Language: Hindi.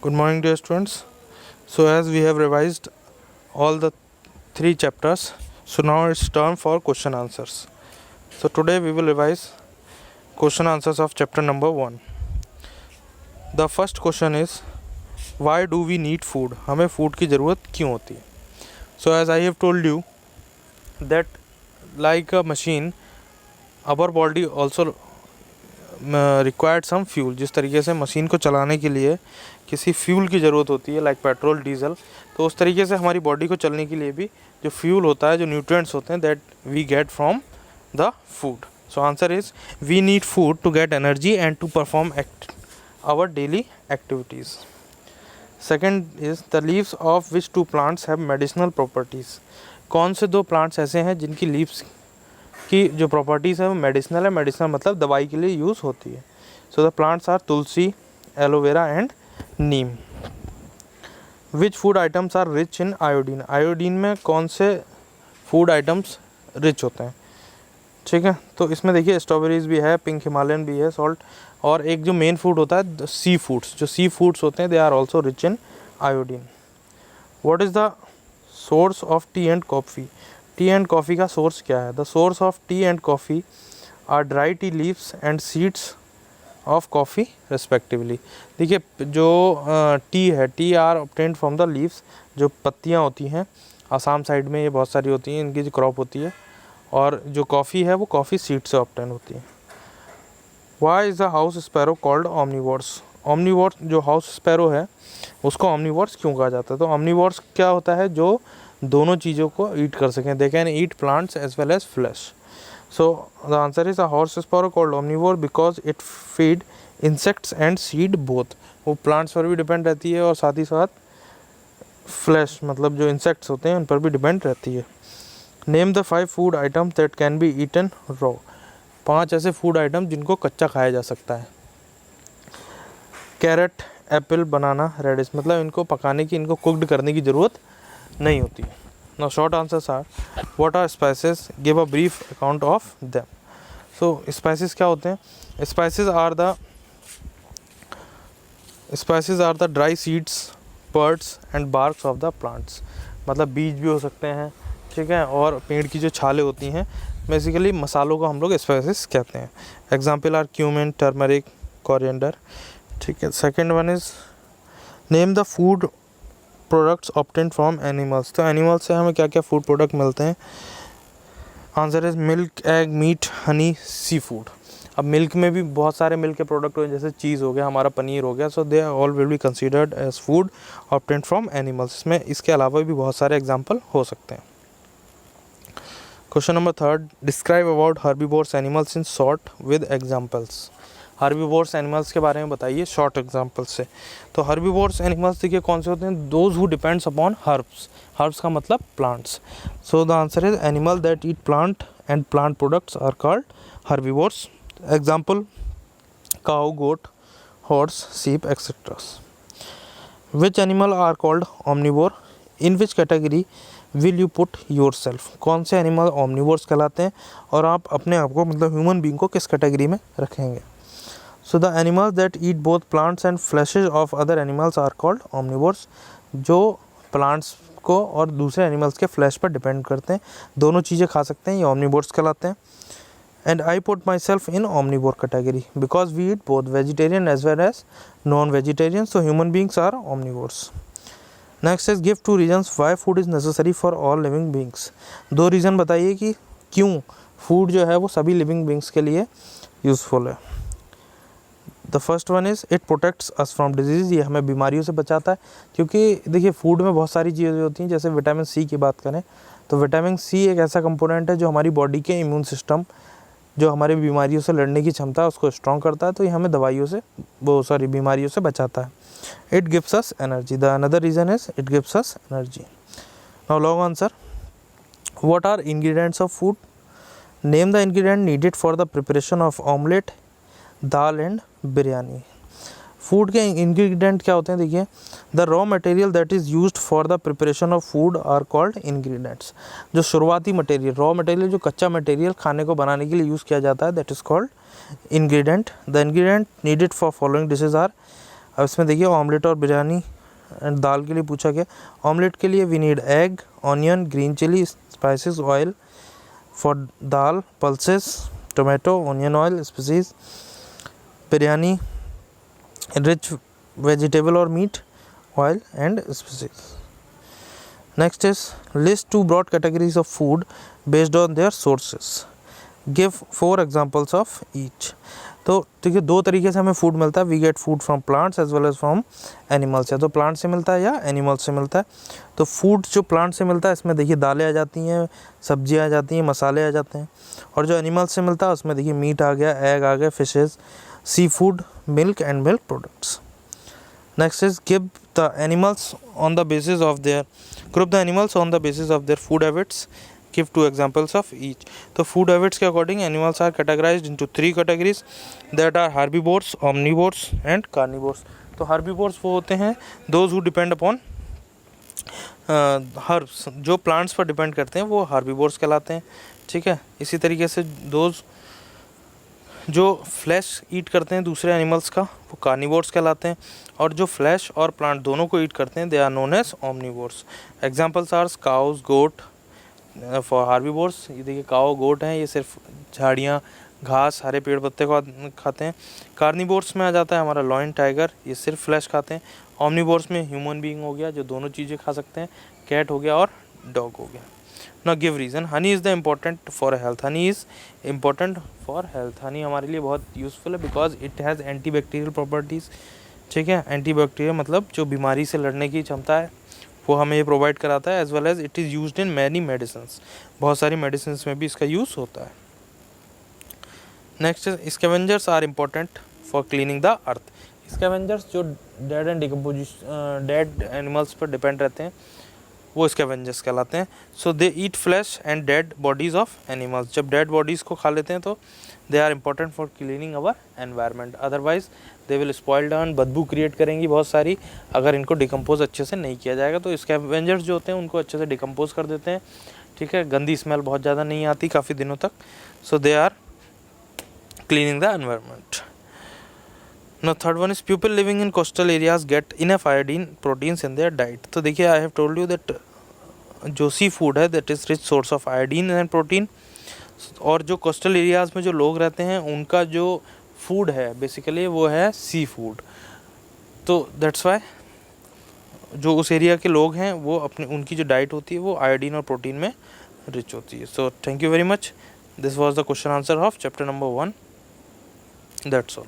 Good morning, dear students. So, as we have revised all the three chapters, so now it's time for question answers. So, today we will revise question answers of chapter number 1. The first question is, why do we need food? हमें food की ज़रूरत क्यों होती है? So, as I have told you that like a machine, our body also required some fuel. जिस तरीके से मशीन को चलाने के लिए किसी फ्यूल की ज़रूरत होती है, लाइक पेट्रोल, डीजल, तो उस तरीके से हमारी बॉडी को चलने के लिए भी जो फ्यूल होता है, जो न्यूट्रिएंट्स होते हैं, that we get from the food. So answer is we need food to get energy and to perform our daily activities. Second is the leaves of which two plants have medicinal properties. कौन से दो प्लांट्स ऐसे हैं जिनकी लीव्स की जो प्रॉपर्टीज़ है वो मेडिसिनल है. मेडिसिनल मतलब दवाई के लिए यूज़ होती है. So the plants are tulsi, aloe vera and neem. Which food items are rich in iodine. Iodine में कौन से फूड आइटम्स रिच होते हैं? ठीक है, तो इसमें देखिए स्ट्रॉबेरीज भी है, पिंक हिमालयन भी है, सॉल्ट, और एक जो मेन फूड होता है सी फूड्स. जो सी फूड्स होते हैं they are also rich in iodine. What is the source of tea and coffee. Tea and coffee का सोर्स क्या है? The source of tea and coffee are dry tea leaves and seeds of coffee respectively. देखिए जो टी है, tea are obtained from the leaves. जो पत्तियां होती हैं आसाम साइड में ये बहुत सारी होती हैं, इनकी जो क्रॉप होती है. और जो कॉफ़ी है वो कॉफ़ी सीड से ऑब्टेन होती है. Why is the house sparrow called omnivores. Omnivores जो हाउस स्पैरो है उसको ऑमनीवोर्स क्यों कहा जाता है? तो ऑमनीवोर्स क्या होता है? जो दोनों चीज़ों को ईट कर सकें. They can eat plants as well as flesh. So the answer is a horse sparrow called omnivore because it feed insects and seed both. वो प्लांट्स पर भी डिपेंड रहती है और साथ ही साथ फ्लैश मतलब जो इंसेक्ट्स होते हैं उन पर भी डिपेंड रहती है. Name the 5 food items that can be eaten raw. 5 ऐसे फूड आइटम जिनको कच्चा खाया जा सकता है. कैरेट, एप्पल, बनाना, रेडिश. मतलब इनको पकाने की, इनको कुकड करने की ज़रूरत नहीं होती. Now short answers are what are spices, give a brief account of them. So spices क्या होते हैं? Spices are the dry seeds, buds and barks of the plants. मतलब बीज भी हो सकते हैं, ठीक है, और पेड़ की जो छालें होती हैं. बेसिकली मसालों को हम लोग स्पाइसेस कहते हैं. Example are cumin, turmeric, coriander. ठीक है. Second one is name the food products obtained from animals. तो एनिमल्स से हमें क्या क्या फूड प्रोडक्ट मिलते हैं? Answer is milk, egg, meat, honey, sea food. अब मिल्क में भी बहुत सारे मिल्क के प्रोडक्ट हो, जैसे चीज़ हो गया, हमारा पनीर हो गया. So they all will be considered as food obtained from animals. इसमें इसके अलावा भी बहुत सारे एग्जाम्पल हो सकते हैं. Question number 3, describe about herbivores animals in short with examples. Herbivores animals के बारे में बताइए शॉर्ट एग्जाम्पल से. तो हर्बीवोर्स एनिमल्स देखिए कौन से होते हैं? Those who depends upon herbs. Herbs का मतलब plants. So the answer is animal that eat plant and plant products are called herbivores. Example cow, goat, horse, sheep etcetera. Which animal are called omnivore. In which category will you put yourself. कौन से एनिमल ऑमनीवोर्स कहलाते हैं और आप अपने आप को मतलब ह्यूमन बींग को किस कैटेगरी में रखेंगे? So the animals that eat both plants and fleshes of other animals are called omnivores. जो प्लांट्स को और दूसरे एनिमल्स के फ्लैश पर डिपेंड करते हैं, दोनों चीज़ें खा सकते हैं, ये omnivores कहलाते हैं. And I put myself in omnivore category because we eat both vegetarian as well as non-vegetarian. So human beings are omnivores. Next is give 2 reasons why food is necessary for all living beings. 2 reason बताइए कि क्यों फूड जो है वो सभी लिविंग बींग्स के लिए यूज़फुल है. The first one is it protects us from disease. ये हमें बीमारियों से बचाता है, क्योंकि देखिए फूड में बहुत सारी चीज़ें होती हैं. जैसे विटामिन सी की बात करें तो विटामिन सी एक ऐसा कंपोनेंट है जो हमारी बॉडी के इम्यून सिस्टम, जो हमारी बीमारियों से लड़ने की क्षमता है उसको स्ट्रॉन्ग करता है. तो ये हमें बीमारियों से बचाता है. It gives us energy. The another reason is it gives us energy. Now long answer, what are ingredients of food. Name the ingredient needed for the preparation of omelette, dal and biryani. Food के इंग्रेडिएंट क्या होते हैं? देखिए the raw material that is used for the preparation of food are called ingredients. जो शुरुआती मटेरियल, रॉ मटेरियल, जो कच्चा मटेरियल खाने को बनाने के लिए यूज़ किया जाता है, that is called ingredient. The ingredient needed for following dishes are अब इसमें देखिए ऑमलेट और बिरयानी एंड दाल के लिए पूछा गया। ऑमलेट के लिए we need egg, onion, green chilli, spices, oil. For dal pulses, tomato, onion oil, spices. Biryani rich vegetable or meat, oil and spices. Next is list 2 broad categories of food based on their sources. Give 4 examples of each. तो देखिए 2 तरीके से हमें फूड मिलता है। We get food from plants as well as from animals. या तो प्लांट से मिलता है या एनिमल से मिलता है। तो फूड जो प्लांट से मिलता है इसमें देखिए दालें आ जाती हैं, सब्जियां आ जाती हैं, मसाले आ जाते हैं। और जो एनिमल से मिलता है उसमें देखिए मीट आ गया, एग आ गया, fishes, sea food, milk and milk products. Next is group the animals on the basis of their food habits. Give 2 examples of each. तो food habits के according animals are categorized into 3 categories that are herbivores, omnivores and carnivores. तो herbivores वो होते हैं those who depend upon herbs, जो plants पर depend करते हैं वो herbivores कहलाते हैं। ठीक है, इसी तरीके से those जो फ्लैश ईट करते हैं दूसरे एनिमल्स का वो कार्निवोर्स कहलाते हैं। और जो फ्लैश और प्लांट दोनों को ईट करते हैं they are known as omnivores. Examples are cows, goat for herbivores. ये देखिए काउ, गोट हैं, ये सिर्फ झाड़ियाँ, घास, हरे पेड़ पत्ते को खाते हैं। कार्निवोर्स में आ जाता है हमारा लॉयन, टाइगर, ये सिर्फ फ्लैश खाते हैं। ओमनिवोर्स में ह्यूमन बीइंग हो गया जो दोनों चीज़ें खा सकते हैं, कैट हो गया और डॉग हो गया। Now give reason. Honey is the important for health. Honey is important for health. Honey हमारे लिए बहुत यूज़फुल है because it has antibacterial properties. ठीक है, एंटीबैक्टीरियल मतलब जो बीमारी से लड़ने की क्षमता है वो हमें ये प्रोवाइड कराता है। As well as it is used in many medicines, बहुत सारी मेडिसिन्स में भी इसका यूज़ होता है। Next scavengers are important for cleaning the earth. Scavengers जो dead and decomposition dead animals पर डिपेंड रहते हैं वो स्कैवेंजर्स कहलाते हैं। So they eat flesh and dead bodies of animals. जब डेड बॉडीज़ को खा लेते हैं तो they are important for cleaning our environment. Otherwise they will spoil down, बदबू क्रिएट करेंगी बहुत सारी अगर इनको डिकम्पोज अच्छे से नहीं किया जाएगा। तो स्कैवेंजर्स जो होते हैं उनको अच्छे से डिकम्पोज कर देते हैं। ठीक है, गंदी स्मेल बहुत ज़्यादा नहीं आती काफ़ी दिनों तक। So they are cleaning the environment. Now third one is people living in coastal areas get enough iodine proteins in their diet. तो देखिए I have told you that जो सी फूड है that is rich source of iodine and protein। और जो कोस्टल एरियाज़ में जो लोग रहते हैं उनका जो फूड है बेसिकली वो है सी फूड। तो दैट्स वाई जो उस एरिया के लोग हैं वो अपने उनकी जो डाइट होती है वो आयोडीन और प्रोटीन में रिच होती है। So thank you very much. This was the question answer of chapter number 1। That's all.